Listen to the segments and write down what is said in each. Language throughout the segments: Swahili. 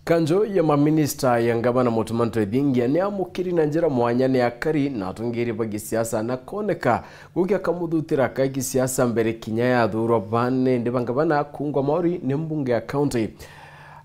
Kanjo ya maminista ya ngabana Mutumanto Edingia ni amukiri na njira mwanya ni akari na atungiri bagi siasa na koneka gukia kamudhutira kagi siasa mbere kinyaya dhuro bane ndibangabana kungwa maori ni mbunge ya county.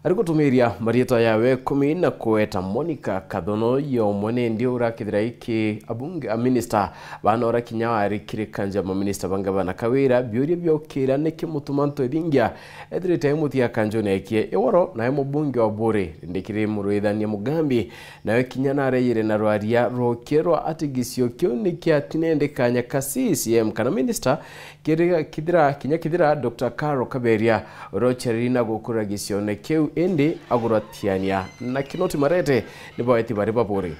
Ariko tumiria marieta yawe kumi na kueta Monica Kadhono yo mwene ndio urakithira iki abunge a minister bana ora kinyawa arikire kanja ma minister bangabana kawira byuri byokira neki Mutumanto Edingia edrite mutia kanjo nekie eworo na mbunge wa bore ndikire muruithani mugambi nawe kinyana reyire na rwaria rokero atigisio kyoni kya tinende kanya kasi CCM kana minister kidira Dr. Karo Kaberia rocherina gukura gisio nekeu ende aguratiania na kinoti marete nibaeti bariba bore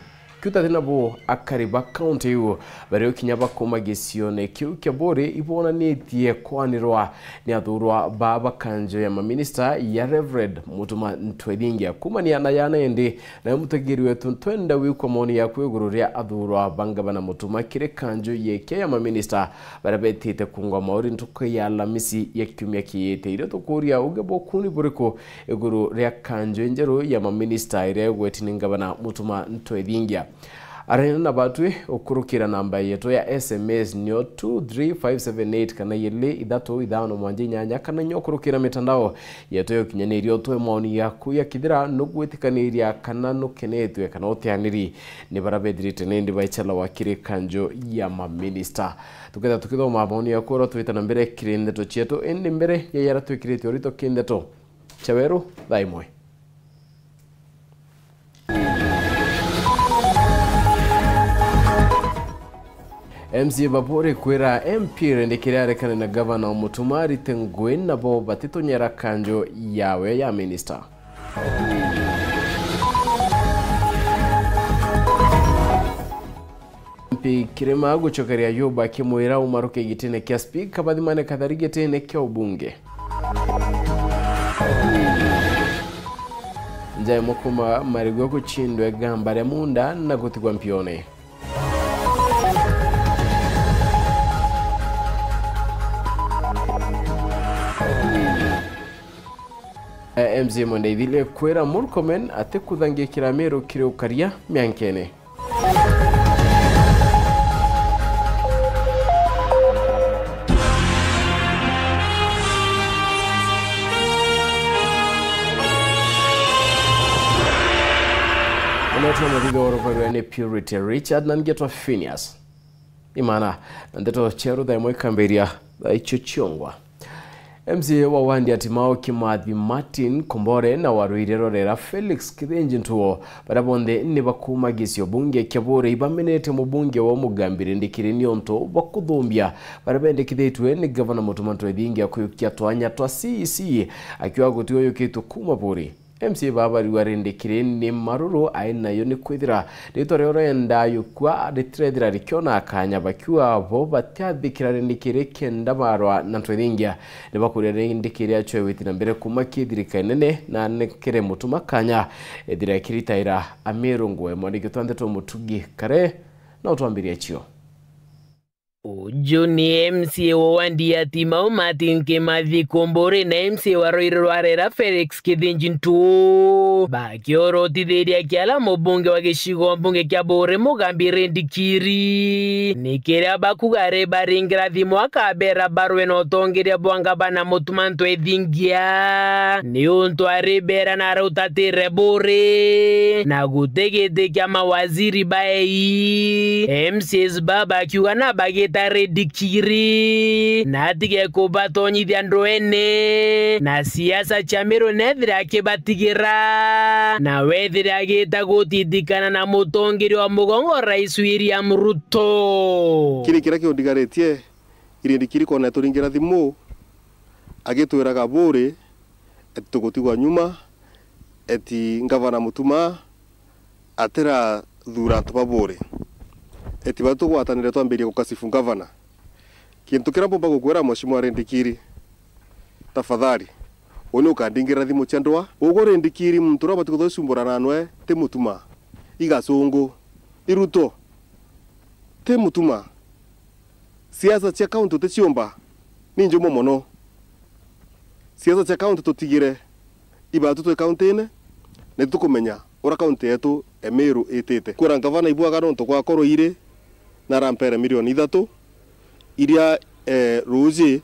kuta dinabo akariba county yu bareo kinyaba koma gisione kya bore ibona netie kwanirwa ni athurwa baba kanjo ya minister ya Reverend Mutumanto Edingia kumani yana ende na mutegeri wetu twenda wiko moni ya kwegururia athurwa bangabana Mutuma kire kanjo yeke ya minister barabetite kungwa mauri ntuko ya lamisi ya kiumya kiyete ile tukuria ugebo kuni buriko eguru ria kanjo njero ya minister ire gwetininga Mutumanto Edingia. Arena na batwe okurukira namba yeto ya SMS nyo 23578 kana yele idato idano mwanje nyanya kana nyokurukira mitandao yeto yo kinyaneri to maoni yaku ya kidira nugwetikanira kana nukenetwe kana otianiri ni barabedrite nendi baichala wakire kanjo ya minister tukeda tukido maoni yaku ro twita nambere kirinde to cheto ende mbere ya yara twikirite orito kindeto chaweru daimwe MC Babore kwera MP rendekirare kana na governor Mutumari Tengwen na bo batito nyera kanjo yawe ya minister. MP Kirema guchokeria yoba kimwera umaruke gitene kia speak badimane kadharige tene kia ubunge. Njaye mokuma marigwa kuchindwe gambare munda na gutigwa mpione. MZ Monday dile kwera Murkomen ate kudhange kiramero kire ukaria miankene. Unatua madiga orofaruane Purity Richard nangetwa Phineas. Imana ndeto cheru da imwe kamberia da ichuchiongwa. MCA wa wandi atimao Kimathi Martin Kombore na waruirerorera Felix Kithenji ntuo barabonde ni bakuma gisyo bunge kyabore ibamenete mu bunge wa mugambire ndikire nionto bakudhumbia barabende kidetwe ni governor Mutumanto Edingia kuyukia twanya twa CEC akiwa gutiyo yukitu kuma buri MC baba riwarendekire ni maruru aina yoni kwithira ritorero enda yukwa ritredira rikiona akanya bakiwa bo batyathikira rendekire kenda barwa na Edingia ne bakurira rendekire acho witina mbere kumakithirika nene na nekere Mutuma kanya edira kiritaira amerungwe mwandike twandeto mutugi kare na utwambiria chio. Juni MCA wa wandi ya Timao Martin Kimathi Kombore na MCA wa Roirwarera Felix Kithenji ntuo bakioro titheria kiala mubunge wa gishigo mbunge kya bore mugambire ndikiri nikira bakugare baringira thimu akabera barwe no tongeria bwangabana Mutumanto Edingia ni untu aribera na rutatire bore na gutegete kya mawaziri bae MCS baba kiwa na bageta redikiri na tige kubatonyi dhiandroene na siasa chamero nethira kebatigira na wethira geta gutidikana na mutongiri wa mugongo Rais William Ruto kiri kira odigaretie irindikiri kona turingira thimu agitwiraga bure etugutigwa nyuma eti ngavana Mutuma atera thura tubabure eti batu gwatanire twambirie gukasifu ngavana kintu kirambomba gukwera mheshimiwa Rendikiri tafadhali one ukandingira thimu chandwa ugore Ndikiri muntu robati kuthumbura nanwe te Mutuma igasungu iruto te Mutuma siasa cia county te ciomba ni njumo mono siasa cia county tutigire ibatu to county ne nitukumenya ura kaunti yetu Meru itite kura ngavana ibwaga nonto kwa koro ire na rampere milioni 3 iria ruji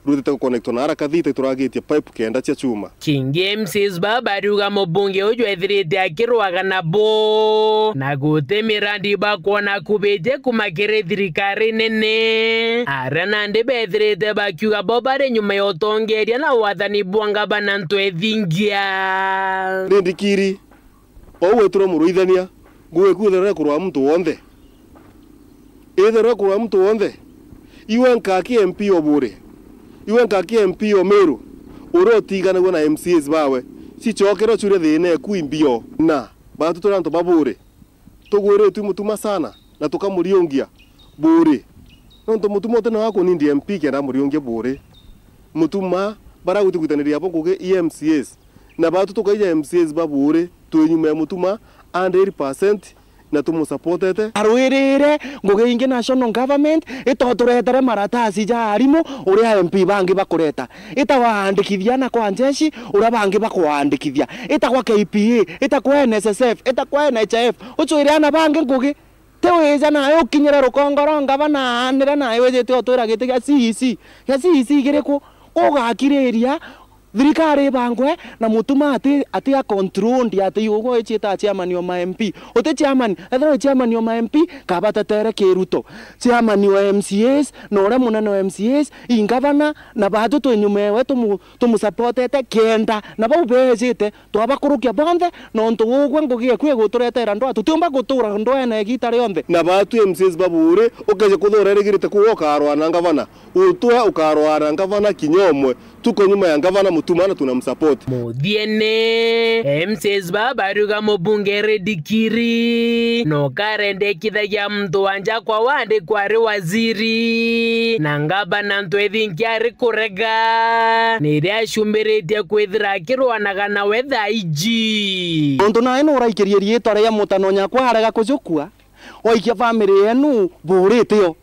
rutete connect na arakathite turagitie pipe kenda cia chuma Kingi MCs babaruga mubunge uju ethirite akirwaga nabo na gute mirandi bakona kubeje kumakire thirikari nene arana ndi bethirite bakiuga bobare nyuma ya utongeria na wathani bwanga banantu ethingia rindikiri owe turo muruithania nguwe kuthera kurwa mtu wonde ethera kurwa mtu wonde iwe nkaki MP obure iwe nkaki MP Meru urotigana na MCs bawe sichokero chure thine kuimbio na batu turanto babure tugwire tu mutuma sana na tukamuriongia bure nonto mutuma tena wako ni MP kenda muriongia bure mutuma bara gutikutaniria hapo kuge EMCs na batu tukaija MCs babure twenyuma ya mutuma 100% na tumusupportete arwirire nguge ingi national government itoturetere maratasi ja arimu uria MP bangi bakureta itawaandikithia na kwa njeshi uria bangi bakwandikithia itakwa KPA itakwa NSSF itakwa NHIF uchuire na bangi nguge teweja na ukinyira rukongoronga bana anira na wejete otwira gitiga CEC ya CEC giriko ugakiriria thirikari bangwe na mutuma ati a control ndi ati ugo echita chairman wa MP ote chairman ethero chairman wa MP kabatetere kiruto chairman wa MCAs no ore munene wa MCAs ingavana na batu twenyumewe tumusupportete kenda na baubejete twabakurukia bonde no ntugwe ngugie kwe guturetera ndo atutumba gutura ndo ene gitare yonde na batu MCs babure ukeje kuthorere girite kuwoka arwana ngavana utwa ukarwana ngavana kinyomwe tuko nyuma ya ngavana mutumana tunamsupport muthiene MCs babaruga mubunge redikiri no karende kithagia mtu wanja kwa wande kwari waziri na ngabana ntu ethinkiari kurega niria shumbiritie kwithira kirwanaga na wetha iji onto na eno raikirie rietwa ria mutanonya kwa arega kucukua oikia family yenu buritio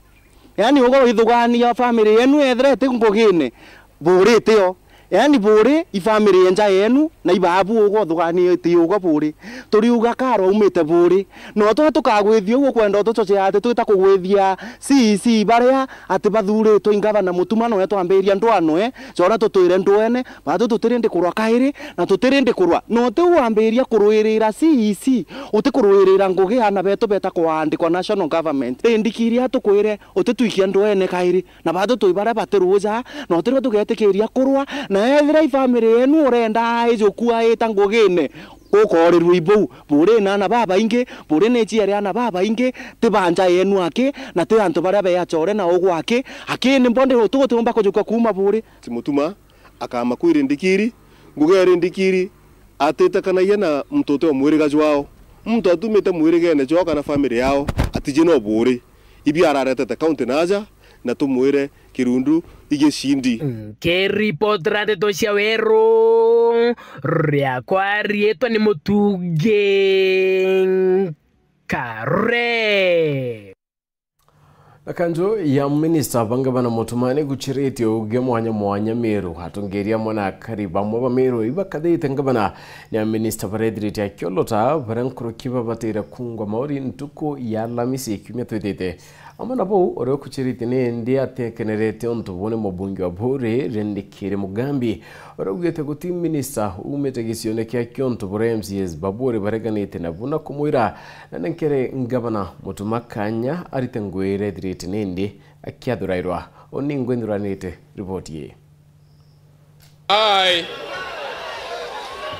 yani ugo ithugania family yenu ethrete ngugine buritio yani buri ifamily enja yenu na ibabu ugo thugani ti ugo buri turiuga karo umite buri no to tukagwithio ugo kwenda tucoce ate twita kugwithia CC baria ati bathuri to ingava na mutumano wetu amberia ndwano chora tutwire ndwene batu tutirinde kurwa kairi na tutirinde kurwa no tu amberia kurwirira CC uti kurwirira ngugi ana beto beta kwandikwa national government indikiria tukwire uti tuikia ndwene kairi na batu tuibara batiruja no tiro tugetikiria kurwa na ethira family yenu urenda ijukua itangugine ukorerwa ibu bure na baba inge bure ne chiari ana baba inge tibanja yenu ake na te antu baria be achore na ogwa ake akini mbonde utugutumba kujuka kuma bure timutuma akama kwirindikiri ngugere ndikiri ateta kana yana mtoto wa mwiriga wao mtu atumite mwiriga ne joka na family yao atije no bure ibi ararete county naja na tumwire kirundu igeshindi ke report rate to shawero ria kwa rietwa ni mutuge kare Akanjo ya minister bangabana mutumane guchirete uge mwanya Meru hatungeria mwana kariba mwa Meru ibakadite ngabana ya minister baredrite akyolota barankuru kiba batera kungwa mauri ntuko ya lamisi kimya twetete amana bo ore kuchirite ne ndi atekenerete onto bone mubungi wa bure rendikire mugambi ore ugete guti minister umetegisione kya kyonto bure MCS babure bareganite na buna kumwira nankere ngabana mutumakanya aritengwere dirite nende akiadurairwa oningwenduranite report ye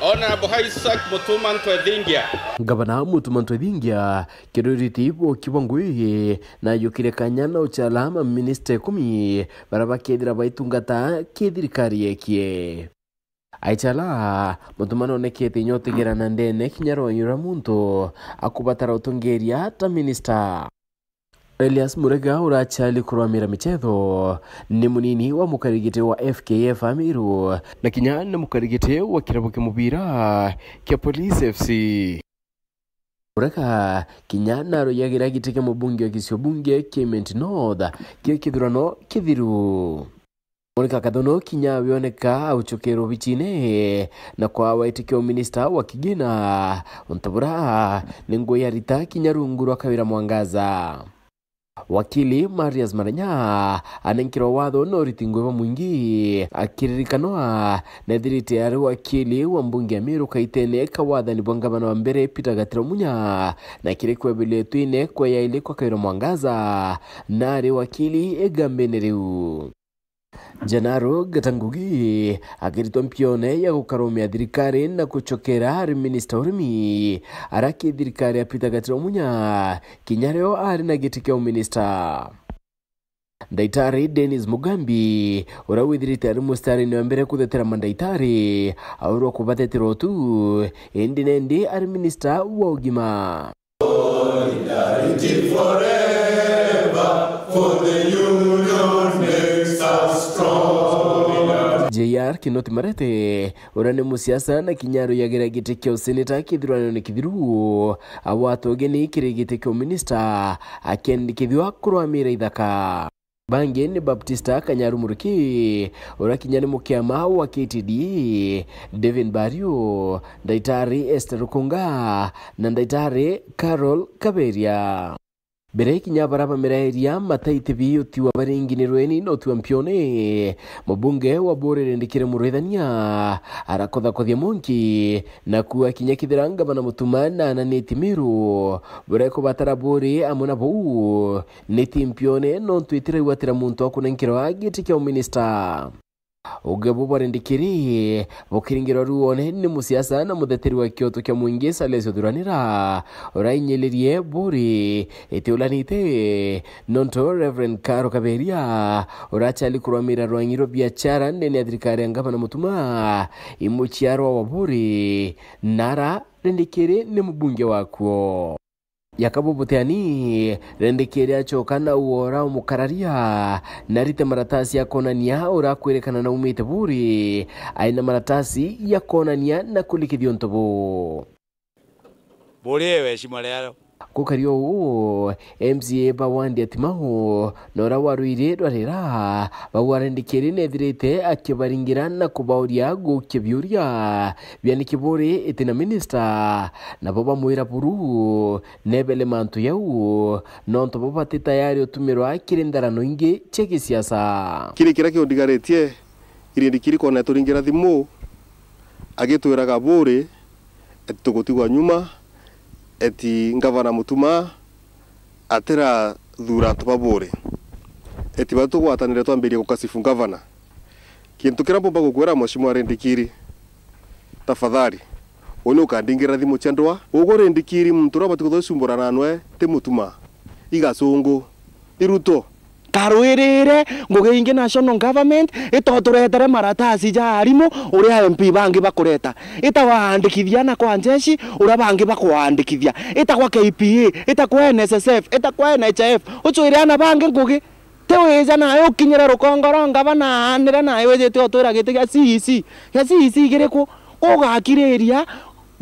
Honorable Isaac Mutumanto Edingia. Gavana Mutumanto Edingia kiroriti bo kibangwe na yukire kanyana uchalama minister 10 baraba kedira baitungata kedirikari yekie. Aichala mutumano nekete nyotegera nandene kinyaro yuramunto akubatara utongeria ta minister Elias Murega urachali kurwamira michezo ni munini wa mukarigite wa FKF Amiru na kinyana mukarigite wa kirabuke mubira kia Police FC Murega kinyana ro yagira giteke mubunge wa kisio bunge Kement North kia kidurano kithiru Monica Kadhono kinya wioneka uchokero bichine na kwa waitikio minister wa kigina untabura ningo ya rita kinyarunguru akawira mwangaza. Wakili Marias Maranya anankiro watho no ritingwe mwingi akiririkanoa na thirite ari wakili wa mbunge ya Meru Kaitene kawathani bwa ngavana wa mbere Peter Gatiro Munya na kire kwebiletwine kwa yaile kwa kawira mwangaza na ari wakili egambene riu. Janaro Gatangugi agirito mpione ya gukaromia thirikari na kuchokera ari minister urimi araki thirikari ya Peter Gatiro Munya kinyareo ari na giti kya minister. Ndaitari Dennis Mugambi urawithirite ari mustari ni mbere kuthetera mandaitari auro kubathetero tu indinendi ari minister wa ugima. Solidarity forever for the union makes us strong. JR Kinoti Marete urane musiasa na kinyaro yagira gite kyo seneta kithirano ni kithiru awatogeni kire gite kyo minister akendi kithwa kurwamira ithaka. Bange ni Baptista Kanyaru Muruki urakinyani mukiama wa KTD Devin Bario Ndaitari Esther Rukunga na Ndaitari Carol Kaberia. Bere kinyabaraba meraeria mataite biyo tiwa baringini rweni no tuwa mpione mabunge wa bore rendikire murethania arakodha kodhia monki na kuwa kinyakithiranga bana mutumana na neti Meru bureko batara bore amona bou neti mpione no tuitire watira muntu akunankiro agiti kya minister. Ugabo barendikiri bukiringiro ruone ni musiasa na mutheteri wa Kyoto kya mwingi Salesio Duranira urainyelerie buri eteulanite nonto Reverend Karo Kaberia urachali kurwamira rwanyiro biachara ndene ya thirikari ngavana mutuma imuchiarwa wa buri nara rendikiri ni mbunge wako. Yakabu Buteani rendekeri achokana uora umukararia narite maratasi ya konania ura kwerekana na umite buri aina maratasi ya konania na kulikithio ntobo buriwe shimalero kukario u MCA bawandi atimaho nora waruire rwarera bawarendikeri nethirite akibaringira na kubauria gukibyuria byanikibore etina minister na baba muira buru nebele mantu yau nonto baba tayari otumirwa kirendarano ingi cheki siasa kiri kira kiondigaretie irindikiri kona turingira thimu agitwiraga bure etugutigwa nyuma eti ngavana mutuma atera thura tubabure eti batu gwatanire twambirie gukasifu ngavana kintu kira bomba gukwera mheshimiwa rendikiri tafadhali ono kandingira thimu chandwa ugo rendikiri mtura batu kuthumbura nanwe te mutuma igasungu iruto karwirire ngugi ingi national government itoturetere maratasi ja arimu uria MP bangi bakureta itawaandikithia na kwa njeshi uria bangi bakwandikithia itakwa KPA itakwa NSSF itakwa NHF uchuire na bangi ngugi teweja nayo ukinyira rukongoronga bana anira nayo wejete otura gite ya CEC gireko ugakiriria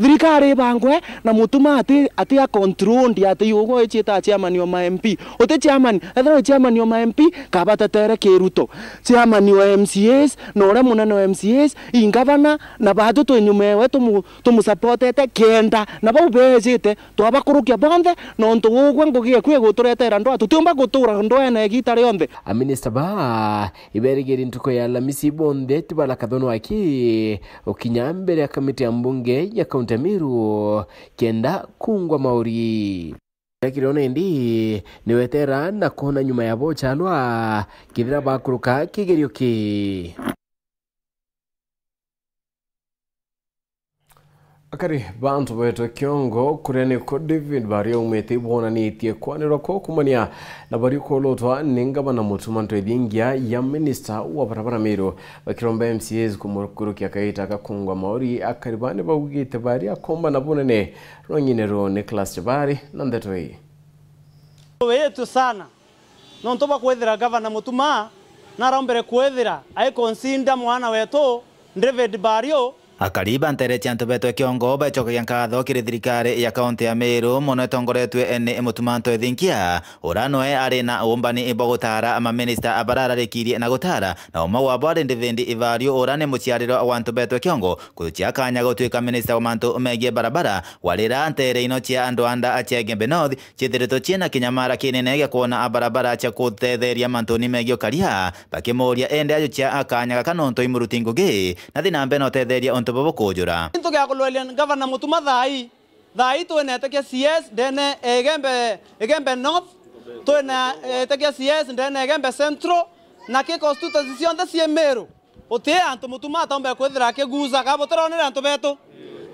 thirikari bangwe na mutuma ati a control ndi ati yugo echita chairman wa MP ote chairman ethero chairman wa MP kabata tere Kiruto chairman wa MCAs nore munene wa MCAs ingavana na batu twenyumewe tumusupportete kenda na baubejete twabakurukia bonde no ntugwe ngugie kwe guturetera ndo atutumba gutura ndo ene gitare yonde a minister ba iberigeri ntuko ya Lamisi bonde tibala Kadhono aki okinyambere ya kamiti ya mbunge ya Meru kenda kungwa mauri yakirona ndi ni wetera na kona nyuma ya bochalwa kithira bakuruka kigerio ki akari bantu beto kiongo kurene ko David Bario umete bona ni tie kwanira ko kumania na bari ko lotwa ninga na mutumanto edingia ya minister wa barabara Meru bakiromba MCAs kumurukuru kya kaita kakungwa mauri akaribane bawugite bari akomba na bonene ronyinero Nicholas Jabari nandetoi wetu sana nontoba kwethira governor mutuma na rombere kwethira ai consider mwana wetu David Bario Akariba ntere chanto beto kiongo becho yankadho kiri thirikari ya kaunti ya Meru mono etongoretwe ene Mutumanto Ethinkia orano arena ombani ibogotara ama minister abarara rekirie na gotara na omawa bode ndivendi ivario orane muciariro awanto beto kiongo kuchia kanya gotwika minister omanto megie barabara walira ntere ino chia andoanda achegembe north chithirito chiena kinyamara kinene gya kuona abarabara cha kuthetheria mantoni megio karia bakimoria ende ayo chia akanya kanonto imurutinguge na thinambe no tetheria bobo kojura into kya kolwelian governor Mutuma thai to ne take CS dene egembe north to ne take CS dene egembe central na ke constitution de Siemero ote anto Mutuma tambe kwethira ke guza ka botoronera anto beto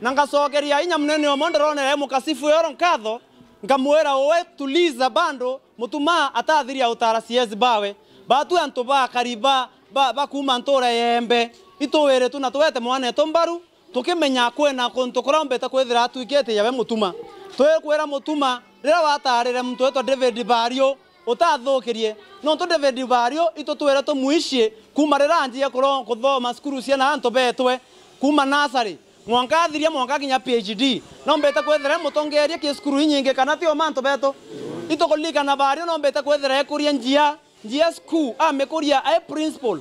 nangasogeria inya munene o mondoronera mukasifu yoro nkatho ngamwera owe tuliza bando Mutuma atathiria utara CS bawe batu anto ba kariba ba kuma ntora yembe itowere tu na tuwete mwane tombaru tukimenya kwena konto korambeta kwethira tuikete yawe Mutuma twekwera Mutuma rira watarire mtu eto David Bario utathukirie no to David Bario ito twere to muishie kuma rira njie kuthoma skuru cia na anto betwe kuma nasari mwanka thiria mwanka kinya PhD no mbeta kwethira mutongeria ki skuru nyinge kana tio manto beto ito kolika na Bario no mbeta kwethira ekuria njia school amekoria ai principal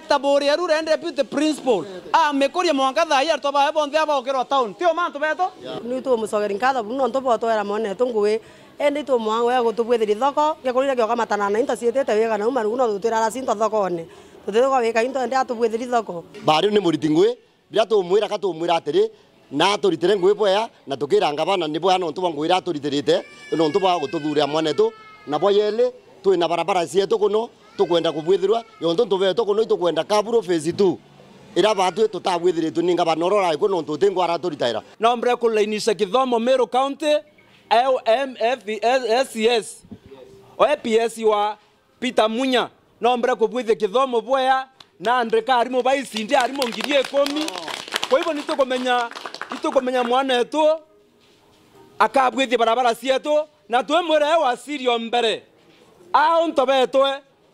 tabori eru rende deputy principal mekoria mwanka thai arto ba bonde aba okero town tio manto beto ni to musogeri nkatha buno nto boto era mone tungwe endi to mwanwe gutubwithiri thoko gekurire gyoka matana na into sietete wega na umaru no tutira rasinto thoko ne tutego weka into ndi atubwithiri thoko bari ni muritingwe bia to mwira ka to mwira atiri na turitire ngwe boya na tukira ngabana ni boya no nto ngwira turitirite no nto ba gututhuria mwane tu na boyele tu na barabara sieto kuno tukwenda kubwithirwa yonto ntubeto kuno itukwenda kaburo phase 2 ira batu tutabwithiritwe ninga banorora ikuno ntutengwara turitaira nombre kulainisha kithomo Meru County MFSS OPS wa Peter Munya nombre kubwithia kithomo boya na andreka arimo baisindi arimo ngirie 10 kwa hivyo nitukomenya mwana etu akabwithia barabara sietu na twemwere wa sirio mbere ao ntobetwe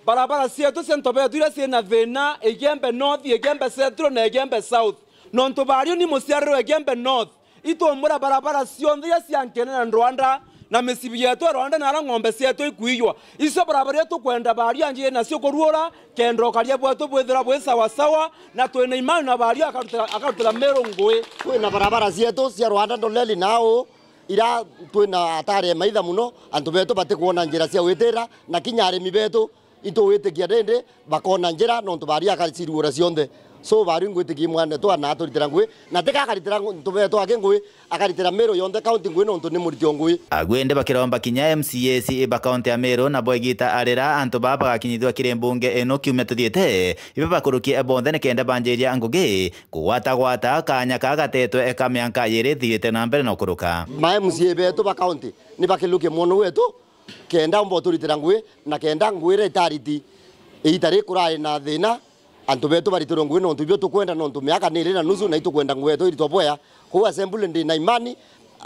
barabara sietu sentobetu ira ciena thina egembe north egembe central na egembe south nonto bario ni musiariro egembe north itomura barabara cionthe ya ciankene na Rwanda na misibi yetu Rwanda na ara ng'ombe cietu ikuiywa icio barabara yetu kwenda bario anje na cio kuruora kendro karia bwetu bwithira bwe sawa sawa na twena imani na bario akarutira Meru ngui kwina barabara cietu cia Rwanda ndoleli nao ira twina atare maitha muno antu betu bate kuona njira cia witira na kinyare mibetu ito witikia dende bakona njira no tubaria akariciruura cionthe so bari ngwitikia mwana tu ana turitira ngui na tika akaritira tubetu ake ngui akaritira Meru yonthe county ngui no ntu ni muritio ngui agwende bakiromba kinya MCAC ba county ya Meru na boigita arira antu baba gakinyithwa kirembunge eno kiume tuthiete ibe bakuruki ebonde ne kenda banjeria ngugi gwata kanya kagatetwe ekamyanka yiri thiete na mbere no kuruka ma MCA betu ba county ni bakiluke mono wetu kenda mbo turitira ngui na kenda ngwire itariti itari kurai na thina antu betu baritiro ngui no ntubio tukwenda no ntumiaka niri na nusu na itukwenda ngui etu iritwa boya ku assembly ndi na imani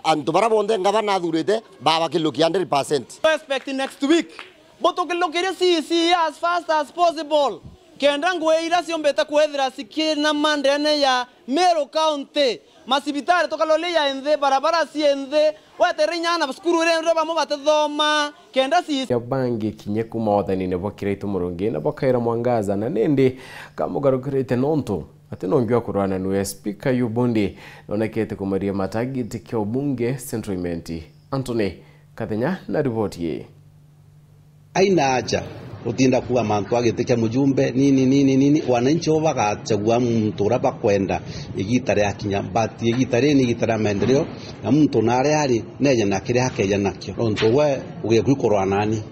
antu barabonde ngabana thurite baba kiluki 100%. Expect next week but ukilokire see as fast as possible kenda ngui ira cionbeta kwethira sikina mandene ya Meru County masibitari tokalolea ende barabara siende waterinyana skuru rero bamo batethoma kenda si ya bangi kinye kuma wathani ne bokiraitu murungi na bokaira mwangaza na nende kamugarukirite nonto ati nongwa kurwana nu speaker yubundi nonekete kumaria matagiti kya ubunge Central Imenti Anthony Kathenya na ripoti ye aina haja utinda kuwa mantu agitikia mujumbe nini wananchi bagachagua mtu raba kwenda igitare ya kinyambati igitare ni igitare maendeleo na mtu nare ari neje na kire hakeja nakyo onto we ugekwikora nani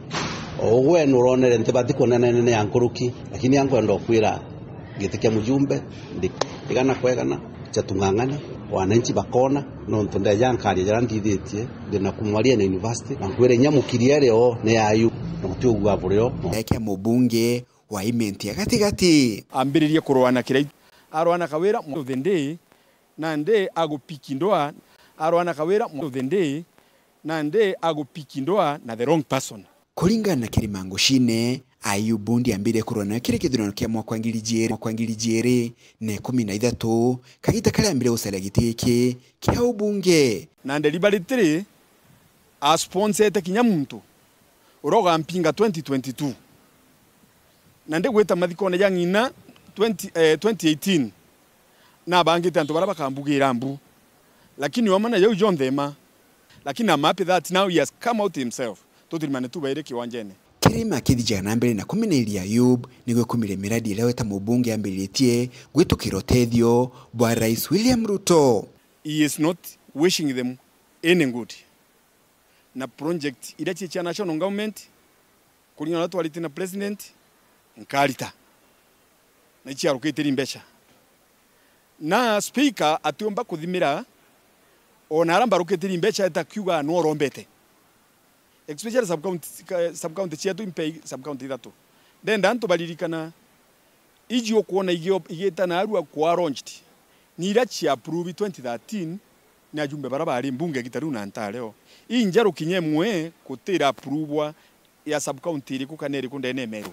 owe nuronere ntibati konene nene yankuruki lakini yankwenda kwira gitikia mujumbe ndigana kwegana chatungangana wananchi bakona nonto ndayankari yarandithitie ndina kumwaria na university na kwire nyamukirie reo ne ayu notugwa buryo eke mubunge wa Imenti ya gati ambiririe kurwana kirai arwana kawera muthende na nde agupikindoa arwana kawera muthende na nde agupikindoa na the wrong person kuringana na Kirimango shine Ayub Bundi ambire kurona kire kithurano kia mwaka ngiri jere ne 13 kagita kale ambire usala gitiki kia ubunge na deliberately a sponsor kinya muntu uroga mpinga 2022 na ndegweta mathikone ya ngina 2018 na bangite antu baraba kambugira mbu lakini wamana yau John Thema lakini I'm happy that now he has come out himself tutimane tu baire kiwanjene kirima kithija na mbere na kumineri Ayub nigwe kumire miradi ile weta mubunge ambiritie gwitukiro tethio bwa Rais William Ruto. He is not wishing them any good na project ile cha national government kulingana na watu walitina president nkalita na ichi aruketiri mbesha na speaker atiomba kuthimira ona aramba ruketiri mbesha etakiuga no rombete especially sub county chetu impei sub county thatu then danto balirikana iji okuona igeta na arua kwa launched ni ira chi approve 2013 na jumbe baraba ali mbunge gitaru na ntaleo injaro kinyemwe kutira approve ya sub county iri kukaneri kundene meru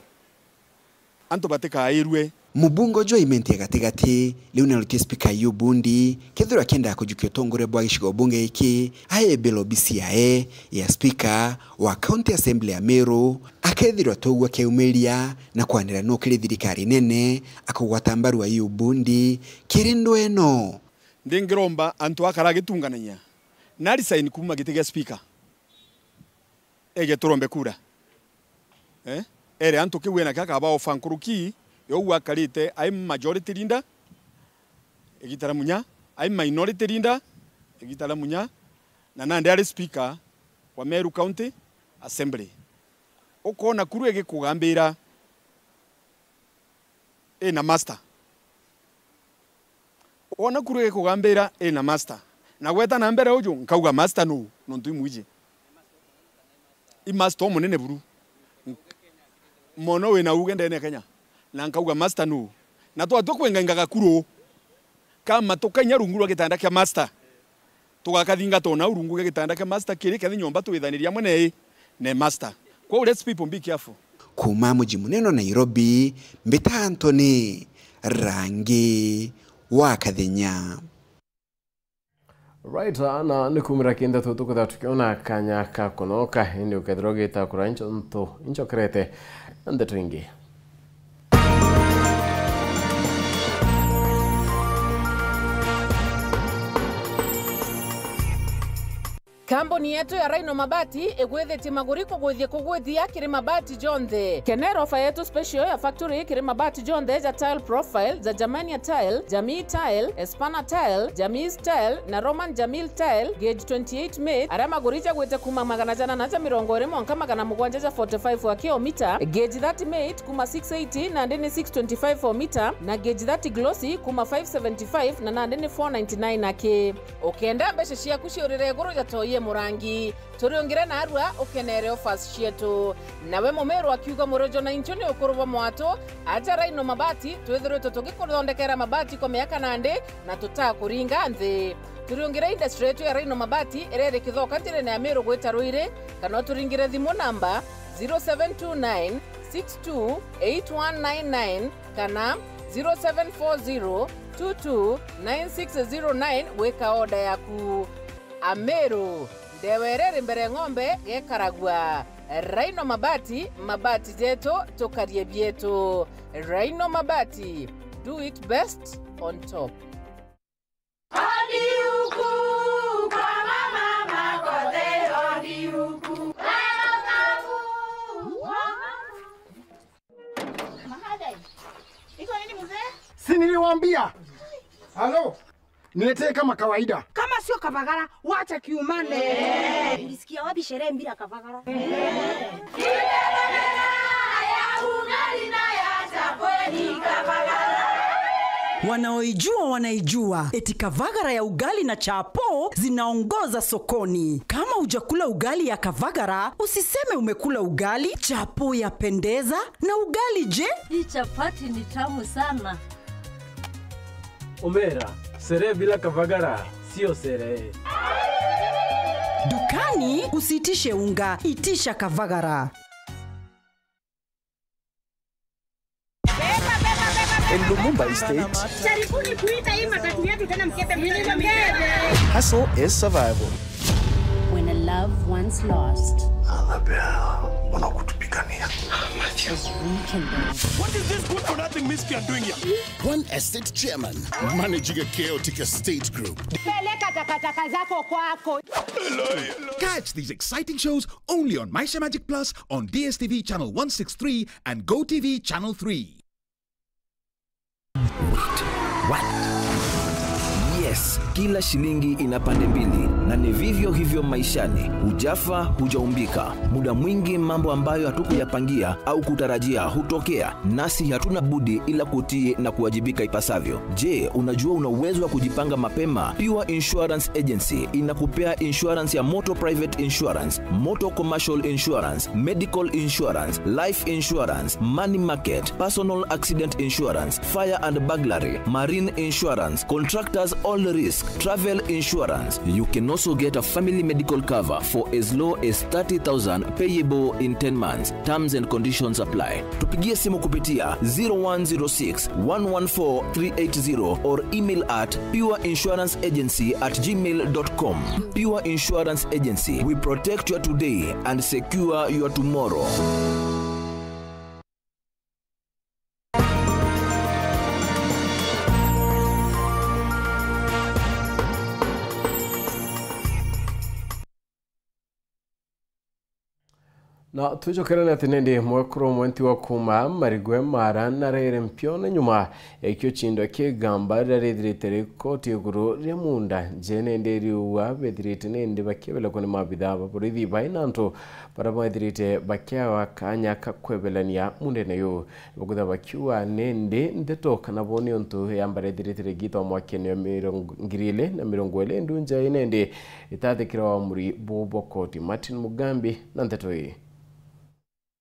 anto bateka airwe mubungo jo imenti gatigati liuna lutie speaker Ayub Bundi kethura kenda kujukio tongore bwa gishigo bunge iki aye belo BCIA ya speaker wa county assembly ya Meru akethirwa togwa keumeria na kwanira no kiri thirikari nene akugwatambaru Ayub Bundi kirindo eno ndingiromba antu akarage tungananya nari sign kuma gitega speaker ege turombe kura ere antu kiwena kaka ba ofankuruki yo wakalite ai majority linda egitara munya ai minority linda egitara munya na nande ali speaker wa Meru County Assembly okona kuru egikugambira na master ona kuru egikugambira na master na gweta na mbere uju nkauga master no nontu imuje I master munene buru mono we na ugende ne Kenya na nkauga master no na twakwenga gakuro kama tokanya runguru gitanda kia master tugakathinga tona urungu gitanda kia master kiri kathi nyomba twithaniria mwene ne master kwa let's people be careful kuma muji muneno Nairobi Mbita Anthony Rangi wa Kathenya. Right, ana nikumira kinda tutukutha tukiona kanya kakonoka indi ukethirogita kurancho nto incho krete ande twingi. Kambuni yetu ya Rhino Mabati egwethete maguriko gwithie kugwithia kiri mabati jonthe. Kenero ofa yetu special ya factory kiri mabati jonthe za tile profile za Germania tile, Jamii tile, Espana tile, Jamii tile na Roman Jamil tile gauge 28 made. Ara maguricha gwete kuma magana jana na cha mirongo ere monka magana mugwanja za 45 wa kilomita. Gauge 30 made kuma 680 na ndene 625 for meter na gauge 30 glossy kuma 575 na ndene 499 nake. Okenda mbeshe shia kushirire guru ya toye murangi turiongire na arua ukenere offers cietu nawe Mumeru akiuga murojo na inchoni ukuruva mwato aja Rhino Mabati twithirwe tutugikuthondekera mabati kwa miaka nande na tutakuringa nthi turiongire industry yetu ya Rhino Mabati erere kithoka ntirene ya Meru gwita Ruire kana turingire thimu namba 0729 628199 kana 0740 229609 weka oda yaku Ameru ndewerere mbere ng'ombe gekaragwa Rhino Mabati mabati jeto tokarie bieto Rhino Mabati do it best on top. Hadi huku kwa mama makote hadi huku Mahadai iko nini mzee? Si niliwaambia. Halo. Niletee kama kawaida. Kama sio Kavagara, wacha kiumane. Ulisikia wapi sherehe bila Kavagara? Wanaoijua wanaijua. Eti Kavagara ya ugali na chapo zinaongoza sokoni. Kama hujakula ugali ya Kavagara, usiseme umekula ugali. Chapo yapendeza na ugali je? Hii chapati ni tamu sana. Omera, sherehe bila Kavagara sio sherehe. Dukani usitishe unga, itisha Kavagara. in Lumumba Estate, hustle is survival. When a loved one's lost, what is this good for nothing miscreant doing here? One estate chairman managing a chaotic estate group. Catch these exciting shows only on Maisha Magic Plus on DSTV channel 163 and GoTV channel 3. What? Yes, kila shilingi ina pande mbili na ni vivyo hivyo maishani. Hujafa, hujaumbika. Muda mwingi mambo ambayo hatukuyapangia au kutarajia hutokea, nasi hatuna budi ila kutii na kuwajibika ipasavyo. Je, unajua una uwezo wa kujipanga mapema? Pure Insurance Agency inakupea insurance ya motor private insurance, motor commercial insurance, medical insurance, life insurance, money market, personal accident insurance, fire and burglary, marine insurance, contractors all risk, travel insurance. You can also get a family medical cover for as low as 30,000 payable in 10 months. Terms and conditions apply. Tupigie simu kupitia 0106 114 380 or email at pureinsuranceagency@gmail.com. Pure Insurance Agency. We protect your today and secure your tomorrow. Na tujokerana tinende mwekro mwenti wa kuma marigwe mara na rere mpiona nyuma ekyo chindo ke gamba rediretere koti guru remunda jene nderi wa bedirite nende bakebela kone mabida baburithi bainanto para badirite bakyawa kanya kakwebelania munde nayo bugudha bakyuwa nende ndeto kana boni onto yambare diretere gito mwakene ngirile na mirongwele ndunja inende itathikira muri bobokoti Martin Mugambi na ndeto hii.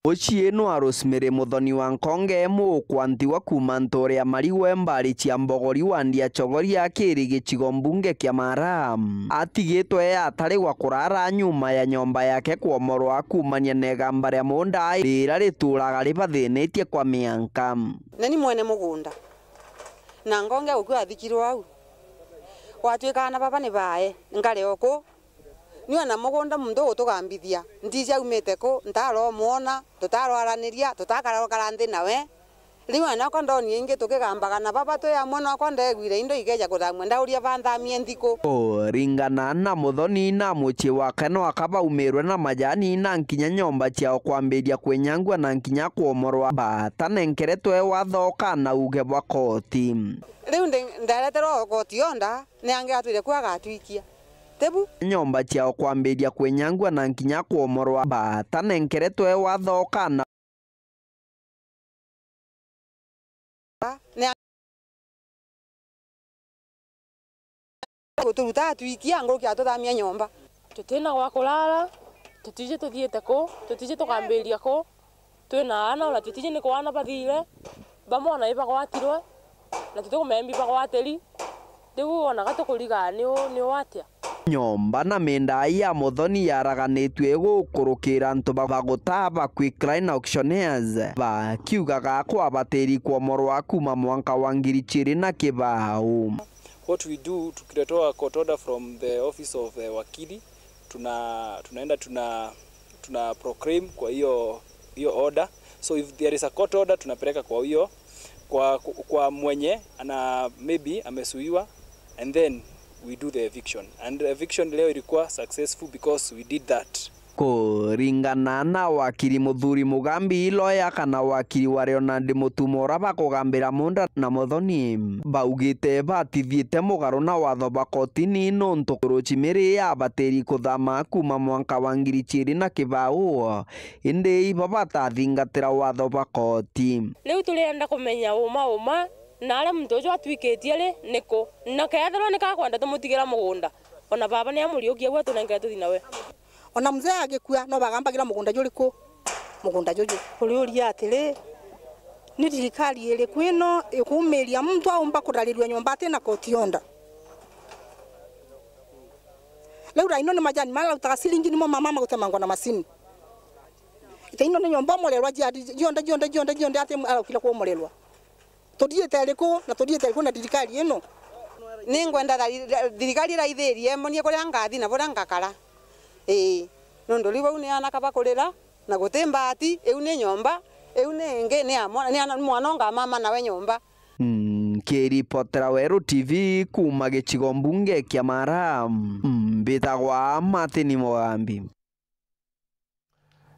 Ochieno Rosemary Muthoni wa Nkonge mukwanti wa kuma Ntore Mariwe mbari cia mbogori wandia chogori akiri gicigo mbunge kia Mara atigitwe atari wa kurara nyuma ya nyomba yake kuomorwa kumania nega mbare munda rira rituraga ribathinetie kwa mianka nani mwene mugunda na Nkonge ukwa thikirwo au watwikana baba ni bae ngare oko niwe na mugunda mundu utugambithia ndije aumite ko ntaro muona tutarwaraniria tutakarokara nthi nawe riwe na ko ndoni ingi tukigambaga na baba to ya mwana ko ndegwire indo igeja kuthamwe ndauria banthamie nthiko ringana na Muthoni na muchi wake no akaba umirwe na majani na nkinya nyomba ciao kwambiria kwenyangwa na nkinya kuomorwa bata nenkeretwe wathoka na uge bwa koti riu ndaretero koti onda ne ange atwire kwa gatwikia tebu nyomba ciao kwambiria kwenyangwa na nkinya kuomorwa bata nenkeretwe wathoka na turuta twikia ngo kya tuthamia nyomba tutina gwa kulala tutije tuthiete ko tutije tukambiria ko twina ana na tutije ni kwana bathire bamona iba gwatirwe na tutukumembi bagwateri ndigu ona gatukuriga ni watia nyomba na menda ya Muthoni yaraganitwe gukurukira ntu bagutaba quick line auctioneers bakiugaga kwa bateri kwa morwa kuma mwanka wa ngiri na kibao. What we do tukitoa court order from the office of the wakili tunaenda tuna proclaim kwa hiyo order. So if there is a court order tunapeleka kwa hiyo kwa mwenye ana maybe amesuiwa and then we do the eviction, and the eviction leo ilikuwa successful because we did that. Kuringana na wakili Muthuri Mugambi lawyer kana wakili wa Leonard Mutumora bakugambira munda na Muthoni baugite batithiete mugaro na watho bakotini nonto kuruchimiri ya bateri kuthama kuma mwanka wa ngiri na kibao indi babata thingatira watho bakoti riu tulienda kumenya uma na ale muntu ucio atwikitie ri niko na kethero nikakwenda tumutigira mugunda ona baba ni amuriukia gwa tunengere tuthi nawe ona mzee agikua no bagambagira mugunda juriku mugunda jojo kuriuria atiri ni thirikari iri kwino ikumiria mtu aumba kurariria nyomba tena kotionda leura ino ni majani mala utasilingi ni mama gutemangwa na masini itaino ni nyomba morelwa jadi jonda ate ala kila ko morelwa Tuthiete riko na tuthiete riko na thirikari ino. Ni ngwenda thirikari raithirie monie kuria ngathi na bora ngakara. Nondo riu ni ana kabakurira na gutimbati iu ni nyomba iu ni nge ni ana mwana nga mama nawe nyomba. Kiripotera Weru TV kuma gicigo mbunge kia Mara mbitagwa Martin Mugambi.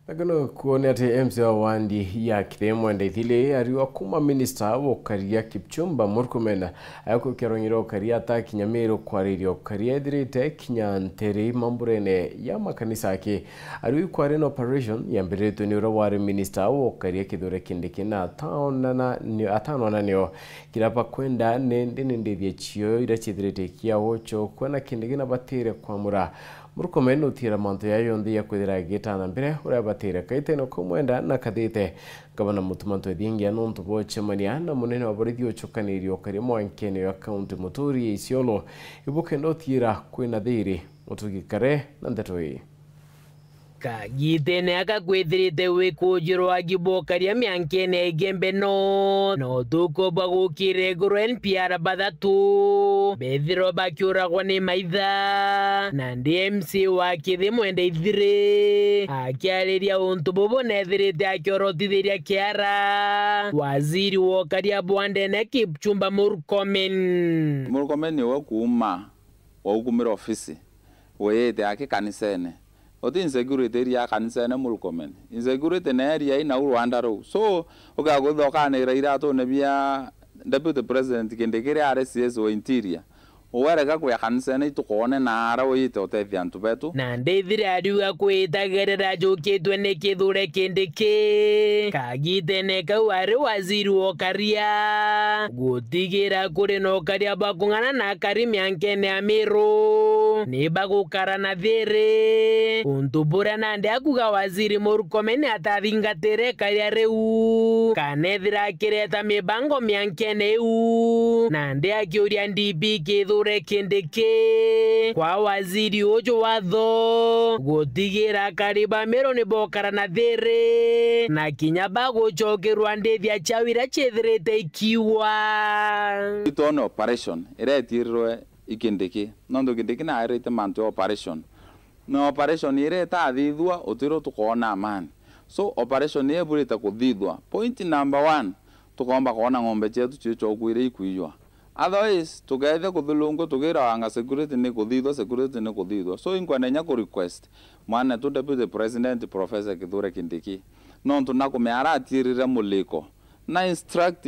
Agano kuone ati MC wa Wandi ya kiremo ndithile ariwa kuma minister wo karia Kipchumba Murkomen ayako kerongiro karia ta kinyamero kwaririo karia dirite kinyantere mamburene ya makanisa ake ariwi kwaren operation ya mbereto ni raware minister wo karia kidore kindikina atano na nio kirapa kwenda ndendithie chio irachidirite kia wocho kwena kindikina batire kwamura Murkomen utira manto ya yondi ya kwithira gitana mbere ura batire kaiteno kumwenda na kadite gavana Mutumanto Edingi anonto bochemania na munene wa borithi ochokanirio karimo ankene ya county Muturi Isiolo ibukendo tira kwina thiri mutugikare na ndatoi Kagitene akakwithirite wikujirwo agibokaria miankene igembe no tuko bagukire guru NPR bathatu bethiro bakiuragwo ni maitha na DMC wa kithi mwende ithire akiariria untu bubonethirite akiorotithiria kiara waziri wokaria Bwandene Kipchumba Murkomen ni wakuma waukumira ofisi weyete ake kanisene oti insecurity ya kanisene Murkomen insecurity na area ina Rwanda ro so ukaguthoka nira irato ne bia deputy president kindikire RCS wa interior uwereka kwa kanisene itukone na ara wite otethia ntu betu na ndithire ariwa kwitagerera jukitwe ne kithure kindiki kagitene kawari waziri wokaria gutigira kuri no karia bakungana na karimya nkene amiro ni bagukara na thiri untubura na ndi akuga waziri Murkomen atathingatire karia riu kanethira kireta mibango myankene u na ndi akiuria DP kithure kindiki kwa waziri ujo watho gutigira kariba mero ni bokara na thiri na kinyaba gucokerwa ndithia chawira chethirite ikiwa itono operation iretirwe ikindiki nondo kindiki na irete manto operation no operation ireta athithwa utiro tukona amani so operation yeburita kuthithwa point number 1 tukomba kuona ng'ombe chetu chicho kwire ikuiywa otherwise together kuthulungu tugira wanga security ni kuthithwa so inkwanenya ku request mwana tu deputy president Professor Kithure Kindiki no tunakumeara atirira muliko na instruct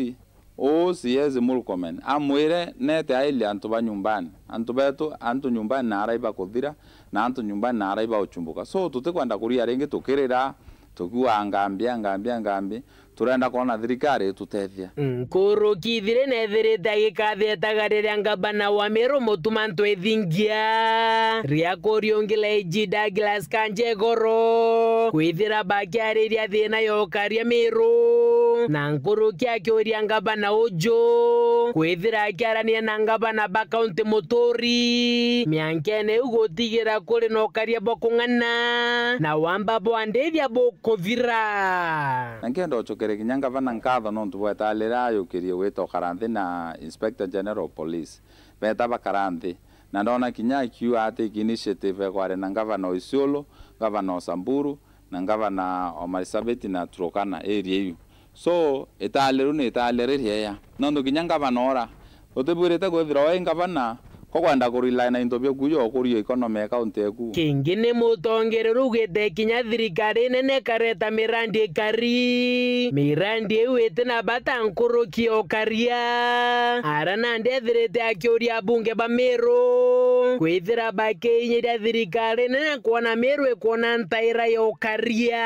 OCS Murkomen amwire nete aili antu ba nyumbani antu betu antu nyumbani na araiba kuthira na antu nyumbani na araiba uchumbuka so tutikwenda kuria ringi tukirira tukiwa ngambi turenda kuona thirikari tutethia nkuru kithire nethirite gikathetagarira ngabana wa Meru Mutumanto Edingia ria kuriongila Eji Douglas Kanjegoro kwithira bakiariria thina yokaria Meru na nkuru kiakioria ngabana ujo kwithira akiarania na ngabana ba county Muturi miankene ugotigira kuri nokaria bokung'ana na wamba bwandethia bokuthira nankendo chokere kinyanga vana nkatho no ntubweta alira yukirie wito karanthi na Inspector General Police beta bakaranthi na ndona kinya kiu ate initiative kware na gavana Isiolo gavana Samburu na gavana Marsabit na Turkana area yu so etaleru ne etalereria ya nondo kinyanga vanora otebwirete gwithira wa gavana kokwenda kurila na intobyo kuyo kurio economy account eku kingine mutongerero ugete kinya thirikari nene kareta mirandi mirandi ewete na batankuru kio karia arana ndethirite akioria bunge ba Meru kwithira bakeinyira thirikari nene kuona Meru ekuona ntaira yo karia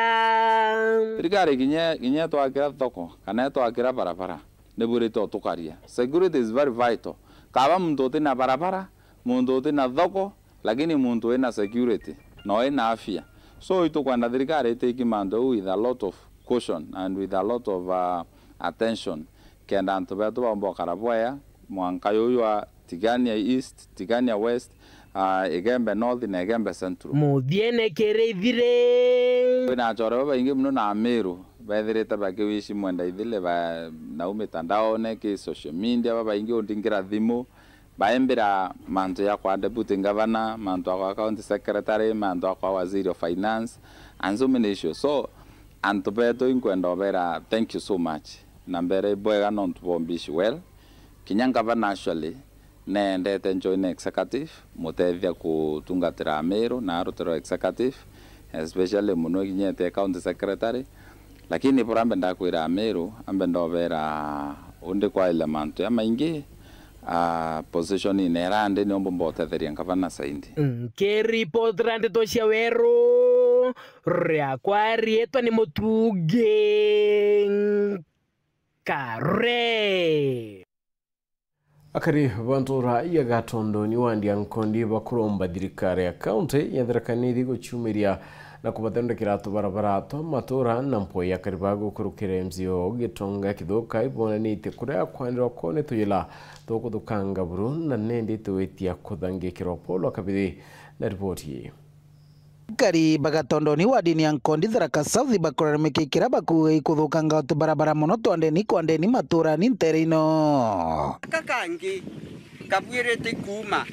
thirikari kinya twakira thoko kana twakira barabara neburito tukaria security is very vital kaba muntu tina barabara muntu tina thoko lakini muntu ina security no ina afya so ito kwenda thirikari take mando with a lot of caution and with a lot of attention kenda antu betu bambo karabwaya mwanka yoywa Tigania East Tigania West Igembe North na Igembe Central muthiene kereithire na chore baba ingi muno na Meru baithirite bakiwishi mwenda ithile ba nau mitandaone ki social media babaingi undingira thimu baembera manto yakwa deputy governor, manto yakwa county secretary, manto yakwa waziri of finance and so many issues. So antubeto inkwenda obera, thank you so much. Nambere bwega non tubombishi well. Kinyanga governor actually nendete join executive mutethia kutungatira Meru na arutero executive especially muno kinyete county secretary, lakini porambe ndakwira Meru ambe ndobera unde kwa ile manto ya maingi position inerande niombo mbotetheria ngavana saindi Keripot rande toshia weru Reakwa rietwa ni Mutuge Kare akari bantura iya gatondo ni wandi ankondi bakuromba thirikari ya county yathirakaniri guchumiria na kubathondekera tubarabara twa matura na mpoi akari bagukurukira MCO gitonga kithuka ibonanite kuria kwanirwa kone tuyila tukuthukanga buru na nende tuwetia kuthangikirwa Polo Kabiri na ripoti Kari bagatondo ni wadini ankondi Tharaka South bakoramikikira bakuwe ikuthukanga tubarabara muno twandeni kwandeni matura ni nterino kakangi kabwirete kuma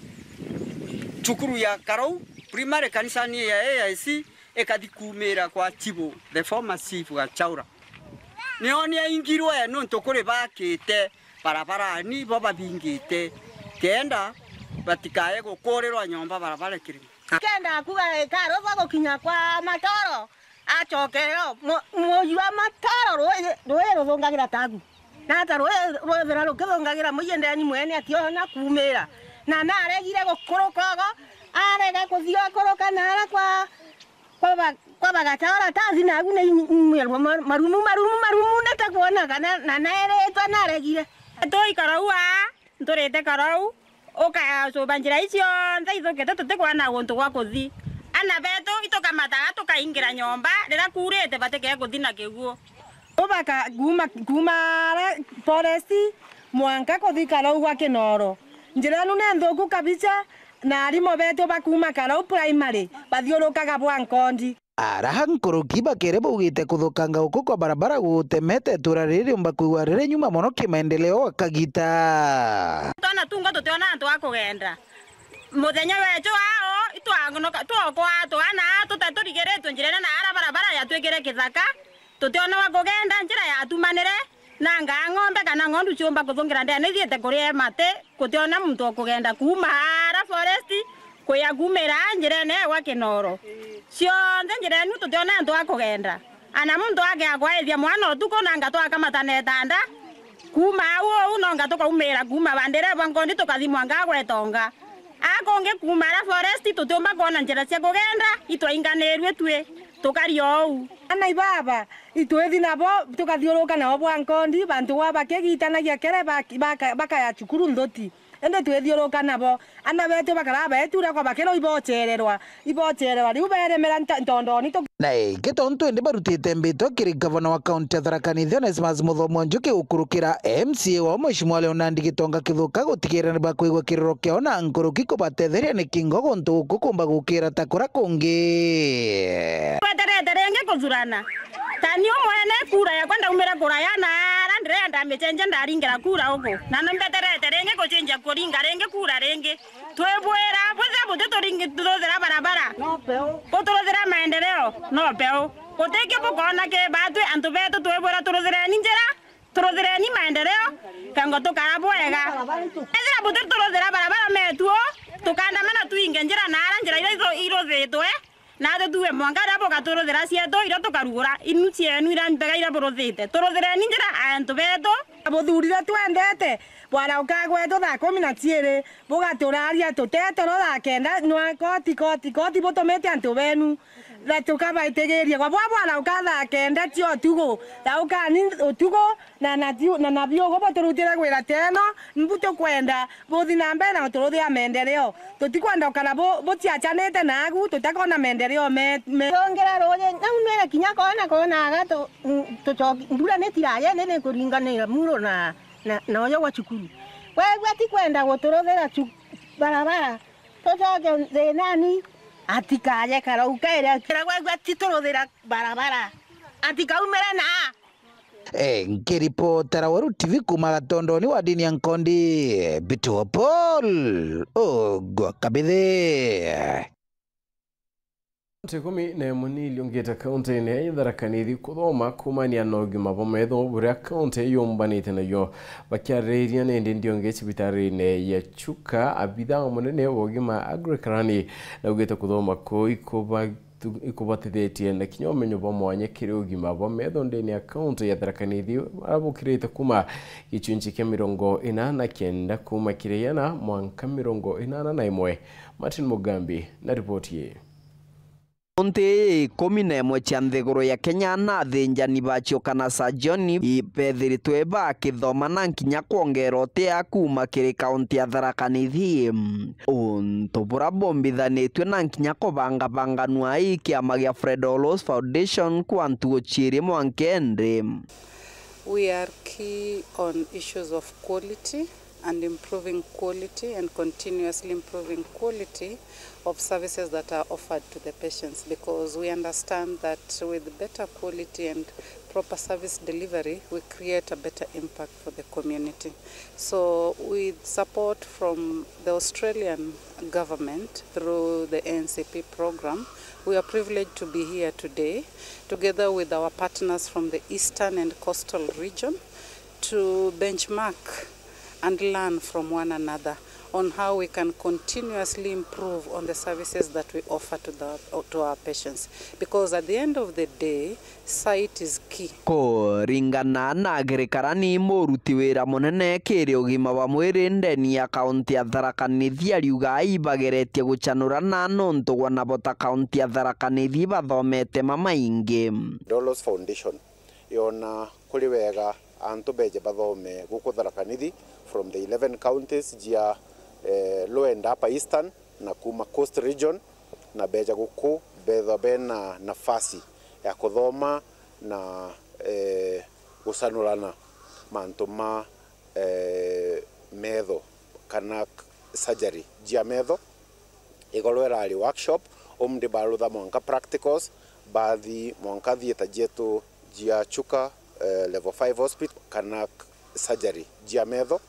chukuru ya Karau primary kanisani ya AIC ekathikumira kwa Chibo the former chief wa Chaura nioni ingirwe no ntokore bakite barabara ni baba bingite kenda batikaye gukorerwa nyomba barabara kirimo kenda kuga karo bago kinya kwa matoro achokero moywa matoro roe rozongagira tagu na ta roe vera ro kizongagira muyendani mwene atio na kumera na naregire gukorokaga arega kuthio koroka nara kwa bagatara tazi na gune marumu natakuona kana na naeretwa naregire toi Karau ntorete Karau oka so banjira icio nthaitho kete tutikwana guntu gwa kuthi ana beto itokamataga tukaingira nyomba rira kurete bateke kuthi na kiguo obaka guma forest mwanka kuthi Karau gwa Kinoro njira nu ne nthuku kabisa na arimo beto bakuma Karau primary bathiurukaga bwa nkondi araha nkoroki bakere bugite kuthukanga uko kwa barabara gutemete turariri mbakuigwa rire nyuma mono kimaendeleo akagita tona tunga tutiona antu akugenda muthenya wecho ao itwangonoka twokwa twana tutarigeretwe njirena na ara barabara ya twekere kithaka tutiona wakugenda njira ya tumanire nanga ng'ombe kana ng'ondu ciumba kuthungira ndene thiete kuria mate kutiona muntu okugenda kuma ara forest kuya kumira njirene wa Kinoro cionthe njirenu tutiona antu akugenda ana muntu ake akwaithia mwana utuko nanga twakamatane tanda kuma wo unonga tukaumira kuma bandere bangondi tukathimwa ngagwetonga akonge kuma ara forest tutumba kona njira cia kugenda itwainganirwe twe tukario u ana ibaba itwethi nabo tukathiuruka nabo bwa nkondi bantu wa bakegitanagia kere baka ya cukuru nthoti ende twethiuruka nabo ana betu bakara betura kwa bakero ibochererwa riu beremera ntondoni na gitonto indi barutite mbito kiri gavana wa county Tharaka Nithi Onesmus Muthomo Njuki gukurukira MCA wa Mheshimiwa Leonard Gitonga kithuka gutigirira bakuigwa kiriro kiao na nkoroki kubatetheria ni kingo guntu gukumba gukira takura kungi weterenge kuzurana tani umwene kura ya kwenda umira kura ya nara ndrenda mechenje ndaringira kura huko na nambeterenge kuchenja kuringa renge kura renge twebwera bweza bote toringi tuthira barabara no peo potorozera maendeleo no peo poteke pokona ke batwe antu beto twebwera torozera ninjera torozera ni maendeleo kango tukara bwega ezira bote torozera barabara metuo tukanda mana tuinge njira nara njira irozetwe na tuwe mwangara boka torozera sieto iro tukarugura inu cienu irambega ira borozete torozera ninjira antu beto abothurire twendete bwana ukagweto thaa 12 bugaturaria tutetero thaa 9 nwa koti butumite antu benu na tukabaitegĩria kwa bwana ukathaa 9 ti otugo thaa ukani otugo na nabio go baturutira gwira teno mbuto kwenda bothi na mbere na turuthia maendeleo tutikwenda kana butiachanete nagu tutakona maendeleo ongera roje na umere kinya kona agato tuchoki ndura netiraye nene kuringanira muro na oyo wa cukuru wewe atikwenda guturuthira barabara tucoke zenani atikaye Karau kaire kira wewe atituruthira barabara ati kaumere na Nkiripotera Waru TV kuma Gatondoni wa dini ya Nkondi Bituo Paul Ogwa Kabithe Tekumi na muni iliongeta kaunti ne Tharaka Nithi kuthoma kumania na ugima bwa maitho buria kaunti yumbanite nayo bakiarĩrĩria nĩ ndionge cibitari-inĩ ya Chuka abitha munene wa ugima Agrikarani na ugite kuthoma ko ikubatithĩtie na kinya ũmenyo bwa mwanya kĩrĩ ũgima bwa maitho ndĩ-inĩ ya kaunti ya Tharaka Nithi abũkĩrĩte kuma gĩcunjĩ kĩa 89 kuma kĩrĩana mwanka 81. Martin Mugambi na ripoti hii. Kaunti 11 cia nthiguru ya Kenya na thinjani bacio kana sajoni ipethiritwe bakithoma na nkinya kuongera utia kuma kiri kaunti ya Tharaka Nithi untu bura bombithanitwe na nkinya kubangabanganwa kiama gia Fred Olos Foundation kwantu uchiri mwankende. We are key on issues of quality and improving quality and continuously improving quality of services that are offered to the patients, because we understand that with better quality and proper service delivery, we create a better impact for the community. So with support from the Australian government through the NCP program, we are privileged to be here today together with our partners from the eastern and coastal region to benchmark and learn from one another on how we can continuously improve on the services that we offer to our patients, because at the end of the day, sight is key. Kuringana na Agrikarani muruti wira munene kiri ugima wa mwiri ndeni ya kaunti ya Tharaka Nithi ariuga ibageretie gucanura na nontu wanabota kaunti ya Tharaka Nithi bathomete mamaingi. Olos Foundation yona kuri wega antu beje bathome guku Tharaka Nithi from the 11 counties jia low and upper eastern na kuma coast region na beja guku betha bena nafasi ya kuthoma na gusanurana mantu ma metho kana surgery jia metho igolwera ali workshop omde barutha mwanka practicals bathi mwanka thieta jetu jia Chuka level 5 hospital kana surgery jia metho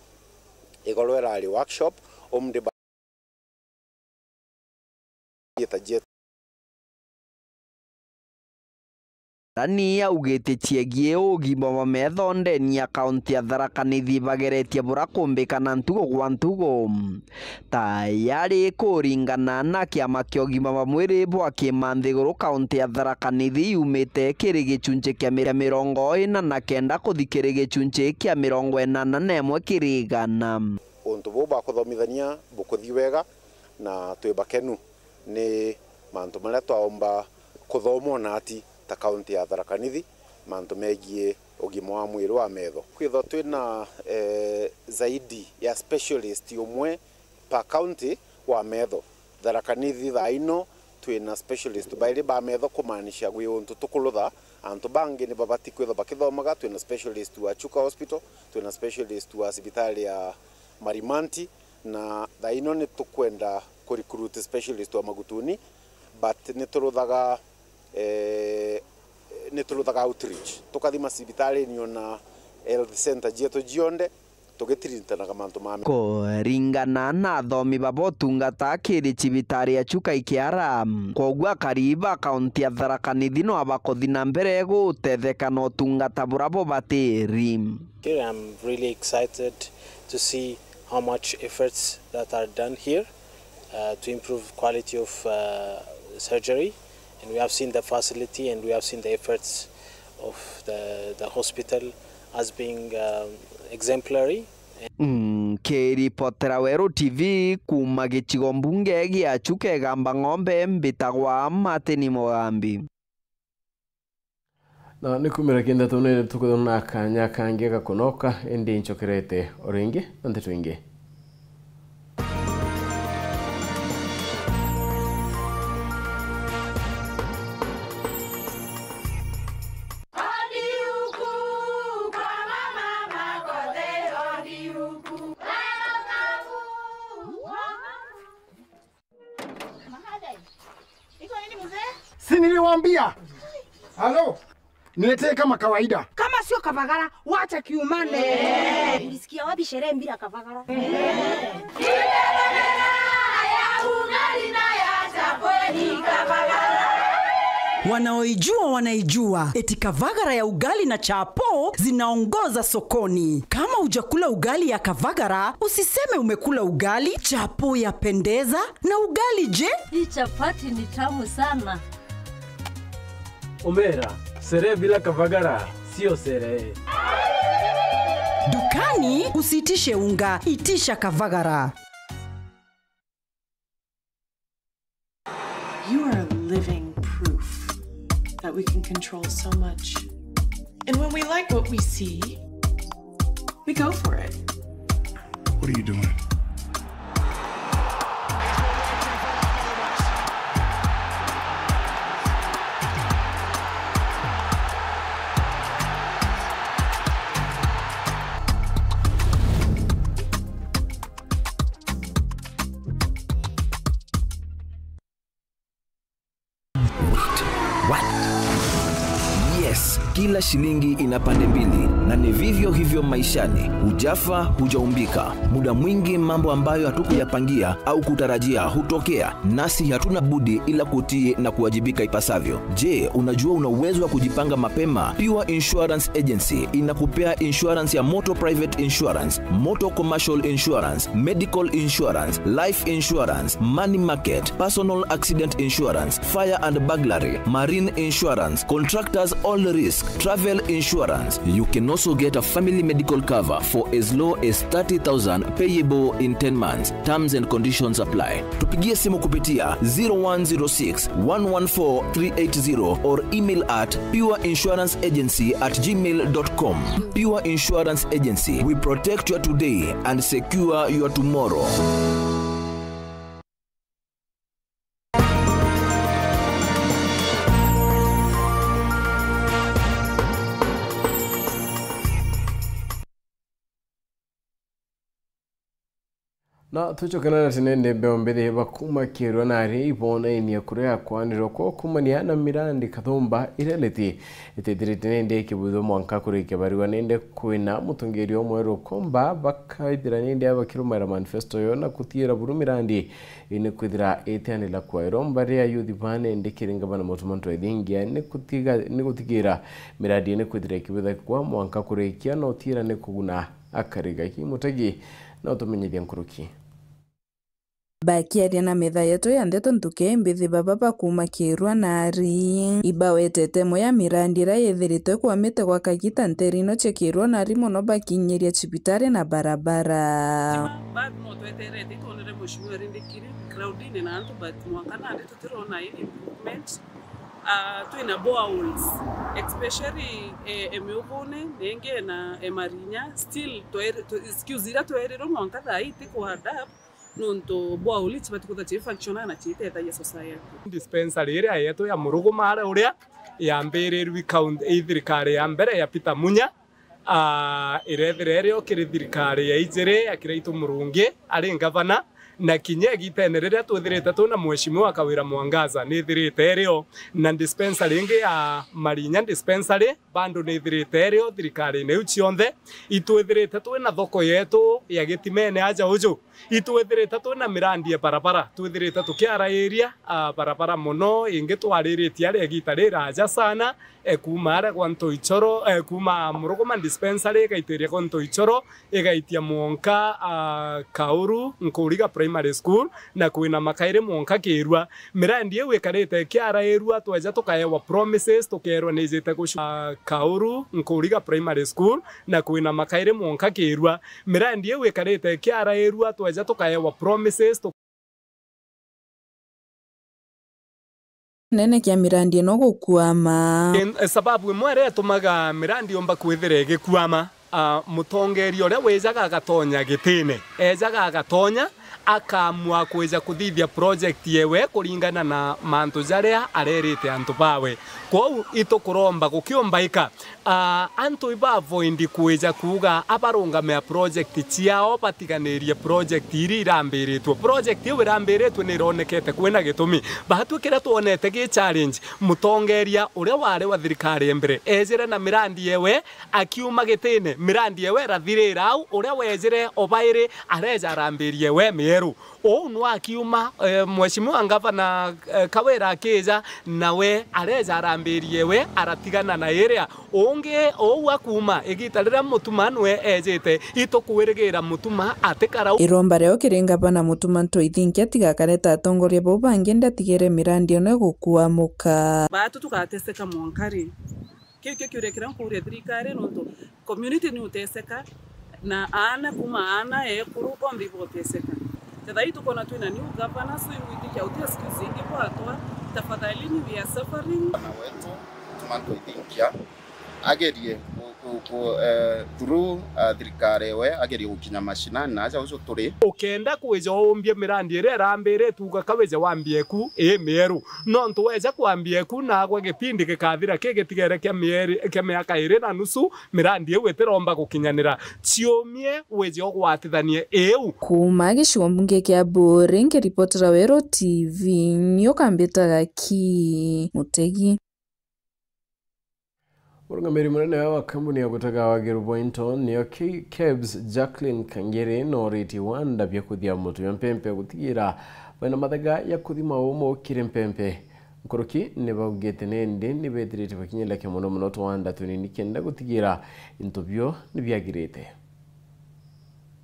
igolwera ali workshop omde thieta jetu Rani augite ciegie ugima wa metho ndeni ya kaunti ya Tharaka Nithi bageretie bura kumbikana ntugo gwa ntugo tayari kuringana na kiama kia ugima wa mwiri bwa kimanthiguru kaunti ya Tharaka Nithi yumite kiri gicunji kia 49 kuthi kiri gicunji kia 81 kirigana. Untu buba kuthomithania bukuthi wega na twi bakenu ni mantu maria twaomba kuthomwo na ati ta kaunti ya Tharaka Nithi mantu megie ugima wa mwiri wa metho kwitho twina zaidi ya specialist umwe pa county wa metho. Tharaka Nithi thaino twina specialist bairi ba metho kumanisha gwi untu tukulutha antu bangi ni babati kwitho bakithomaga. Twina specialist wa Chuka hospital, twina specialist wa hospitali ya Marimanti na thaino ni tukwenda ku recruit specialist wa Magutuni, but ni turuthaga outreach tukathima cibitari ni ona health center jetu jionde tugitirintanaga mantu mame kuringana na thomi babotungata kiri cibitari ya Chuka ikiara kogua kariba kaunti ya Tharaka Nithi no abakothi na mbere gutetheka no tungata burabo batiri. I'm really excited to see how much efforts that are done here to improve quality of surgery. And we have seen the facility and we have seen the efforts of the hospital as being exemplary. Kiripotera Waru TV kuma gicigo mbunge gia Chuka gamba ng'ombe mbitagwa Martin Mugambi. Na nikumira kinda tune tukuthona kanya kange gakunoka endi nchokerete oringi ante twingi. Si niliwaambia. Halo. Niletee kama kawaida. Kama sio Kavagara, wacha kiumane. Ulisikia wapi sherehe bila Kavagara? Wanaoijua wanaijua, eti Kavagara ya ugali na chapo zinaongoza sokoni. Kama hujakula ugali ya Kavagara, usiseme umekula ugali. Chapo yapendeza, na ugali je? Hii chapati ni tamu sana. Omera, sherehe bila Kavagara sio sherehe. Dukani usitishe unga, itisha Kavagara. You are living proof that we can control so much. And when we like what we see, we go for it. What are you doing? Kila shilingi ina pande mbili, na ni vivyo hivyo maishani. Hujafa hujaumbika. Muda mwingi mambo ambayo hatukuyapangia au kutarajia hutokea, nasi hatuna budi ila kutii na kuwajibika ipasavyo. Je, unajua una uwezo wa kujipanga mapema? Pure Insurance Agency inakupea insurance ya motor private insurance, motor commercial insurance, medical insurance, life insurance, money market, personal accident insurance, fire and burglary, marine insurance, contractors all risk, travel insurance. You can also get a family medical cover for as low as 30,000 payable in 10 months. Terms and conditions apply. Tupigie simu kupitia 0106 114 380 or email at pureinsuranceagency@gmail.com. Pure Insurance Agency. We protect your today and secure your tomorrow. Na tuchokana na tinende beombele bakuma kirwa na ari ibona inia kurea kwaniro ko kumania na mirandi kathomba ireleti itedire tinende kibudo mwanka kureke bariwa nende kwina mutongeri omwero komba bakaidira nende abakirumara manifesto yona kutira buru mirandi ine kwidira etane la kwa iromba rea youth bane ndekiringa bana motumonto edingia ne kutigira mirandi ine kwidira kibudo kwa mwanka kurekia no tira ne kuguna akariga kimutagi na utumenyeria nkuruki. Bakiaria na metha yetu ya ndeto ntuke mbithi baba bakuma kirwa nari ibawetete moya mirandira yethiritwe kwamite kwa kagita nterino chekirwa nari mono bakinyeria chipitari na barabara bado no tweterete tonere mheshimiwa rindikiri crowdine na antu but mwakana ndeto tutirona improvement tuina boreholes especially emeubone nenge na emarinya still excuse ira twerero mwanka thaiti kuhada nonto borehole chibatukuta chi functiona na chiteta ya society dispensary area yetu ya murugo mara uria yambirerwi county thirikari ya mbere ya Peter Munya irethirerio kiri thirikari ya ijere akiraitu murungi ari ngavana na kinye gitenerera tuthirite tuna mheshimiwa Kawira Mwangaza ni thirite rio na dispensary ingi ya Marinya dispensary bando ni thirite rio thirikari ne uchionthe itwithirite twina thoko yetu ya gitimene aja uju itwithirite twina mirandi ya barabara twithirite tukiara area barabara muno ingi twariritie ari gitarira aja sana kuma ara kwa Ntoichoro kuma Murugoma dispensary gaitiria kwa Ntoichoro igaitia Mwonka Kauru Nkuriga primary school na kuina Makaire Mwonka Kirwa mirandi yewe karete kiara erua twaja tukaewa promises tukerwa nijite kusha Kauru Nkuriga primary school na kuina Makaire Mwonka Kirwa mirandi yewe karete kiara erua twaja tukaewa promises nene kia mirandi no gukuama sababu imwe tumaga mirandi omba kwithire gikuama mutongeri uria wejaga agatonya gitine ejaga agatonya akaamua kuweza kuthithia project yewe kuringana na mantu jaria arerite antu bawe kwou itukuromba gukiombaika antu ibavoindi kuweza kuga abarungamia project ciao batiganirie project iri irambiritwo project iyo irambiritwo ni ironekete kwina gitumi bahatwikira tuonete gi challenge mutongeria uria wari wa thirikari mbere ejire na mirandi yewe akiuma gitine mirandi yewe rathirira au uria wejire obaire areja arambirie we mieru ou no akiuma mheshimiwa ngavana Kawira akija nawe areja arambirie we aratigana na iria onge ou akuma igitarira mutuma nwe ejete itokuwirigira mutuma atikara iromba reo kiringavana mutuma ntoithinki atigakareta atongoria bo bangi ndatigere mirandi one gukua muka batu tukateseka mwankari kiki kiurekera nkuria thirikari nonto community ni uteseka na ana kuma ana kuruko mbivo teseka tadai tukona twina new governor so wiki ya utia zingi kwa toa tafadhali ni we are suffering na wetu tumantoithinkia agerie through thirikari we agerie gukinya mashinani na aja ucio turi ukenda kuweza ombia mirandi ire rambere tuga kaweja wambieku mieru no ntu weja kwambieku na gwa gipindi gikathira kigetigere kia miaka ire na nusu mirandi ewe tiromba gukinyanira ciomie weja ogwatithanie eu kuma gicungi kia Mburi ngiripotera Wero TV nyukambitaga ki Mutegi Mũrũgamĩrĩri mũnene wa kambuni ya gũtega Wagiru Bointon nĩyo KEBS Jacqueline Kangere no rĩti wanda bya kuthia mũtu ya mpempe gũtigĩra bana mathaga ya kuthima ũmũ kire mpempe nkoroki nĩbaugĩte nĩndĩ nĩbethirĩte bakinyĩleke mũno twanda tũnini kenda gũtigĩra intobyo nĩbyagĩrĩte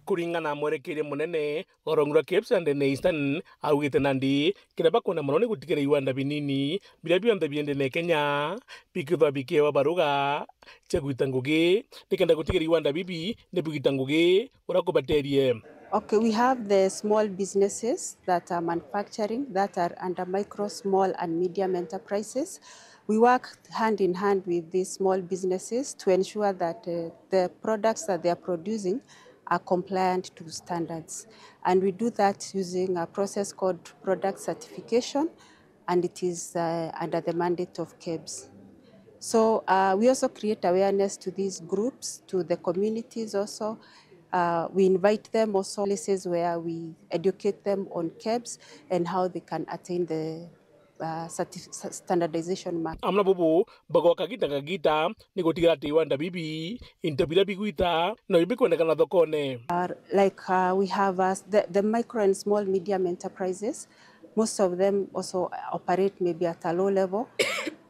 kuringana mwerekeire munene orongura KEBS and Eastern augite nandi kiraba kuna muno ni gutigera iwanda binini bila bionde biende Kenya bikithwa bikewa baruga chegwita ngugi nikenda gutigera iwanda bibi ne bigita ngugi urakubaterie. Okay, we have the small businesses that are manufacturing that are under micro, small and medium enterprises. We work hand in hand with these small businesses to ensure that the products that they are producing are compliant to standards. And we do that using a process called product certification, and it is under the mandate of KEBS. So we also create awareness to these groups, to the communities also. We invite them also places where we educate them on KEBS and how they can attain the standardization mark. Amna bubu bago kagita ni gotigira tiwanda bibi intobira biguita no ibikwendekana thokone. Like we have the micro and small medium enterprises. Most of them also operate maybe at a low level.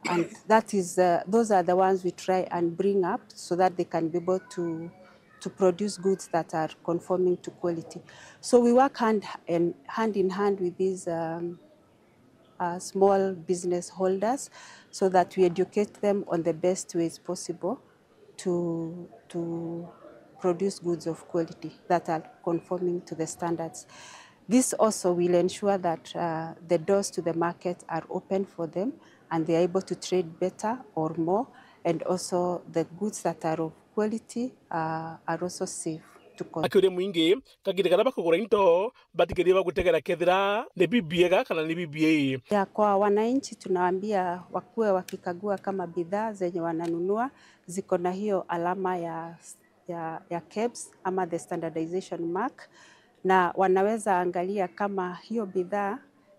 And that is those are the ones we try and bring up so that they can be able to produce goods that are conforming to quality. So we work hand in hand with these small business holders so that we educate them on the best ways possible to produce goods of quality that are conforming to the standards. This also will ensure that the doors to the market are open for them and they are able to trade better or more, and also the goods that are of quality are also safe. Akure mwingi kagire bakugura into batikirie bagutegera kethira ni bibiega kana ni BBA. Ya kwa wananchi tunawaambia wakuwe wakikagua kama bidhaa zenye wananunua ziko na hiyo alama ya KEBS ama the standardization mark, na wanaweza angalia kama hiyo bidhaa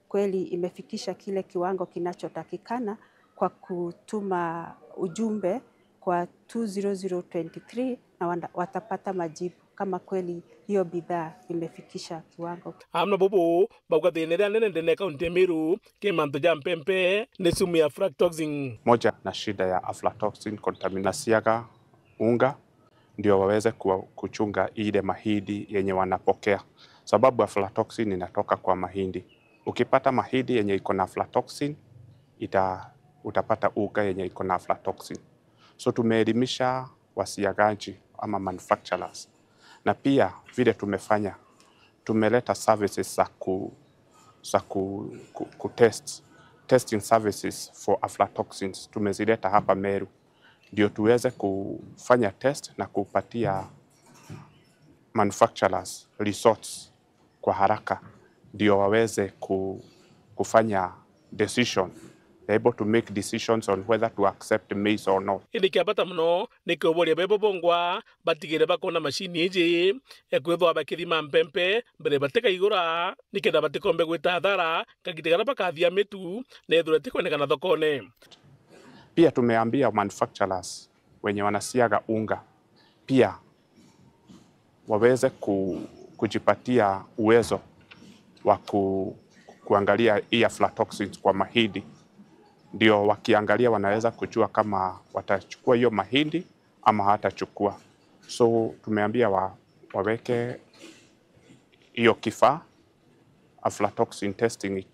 kweli imefikisha kile kiwango kinachotakikana kwa kutuma ujumbe kwa 20023 na watapata majibu kama kweli hiyo bidhaa imefikisha kiwango. Amna bobo bagugathenera nene kaunti ya Meru kimanto ja mpempe ne sumu ya aflatoxin. Moja na shida ya aflatoxin contaminasiaga unga ndio waweze kuchunga ile mahindi yenye wanapokea, sababu aflatoxin inatoka kwa mahindi. Ukipata mahindi yenye iko na aflatoxin utapata unga yenye iko na aflatoxin. So tumeelimisha wasiagaji ama manufacturers, na pia vile tumefanya tumeleta services za testing services for aflatoxins tumezileta hapa Meru ndio tuweze kufanya test na kupatia manufacturers resorts kwa haraka ndio waweze kufanya decision. They're able to make decisions on whether to accept maize or not. Ili kiabata muno ni kuboria bebo bongwa batigire bakona mashini iji ekwithwa bakithima mpempe mbere bateka igura nikenda batikombe gwita thara kagitigara bakathia mitu na ethura tikonekana thokone. Pia tumeambia manufacturers wenye wanasiaga unga pia waweze kujipatia uwezo wa kuangalia hii aflatoxins kwa mahindi, ndio wakiangalia wanaweza kujua kama watachukua hiyo mahindi ama hatachukua. So tumeambia waweke hiyo kifaa aflatoxin testing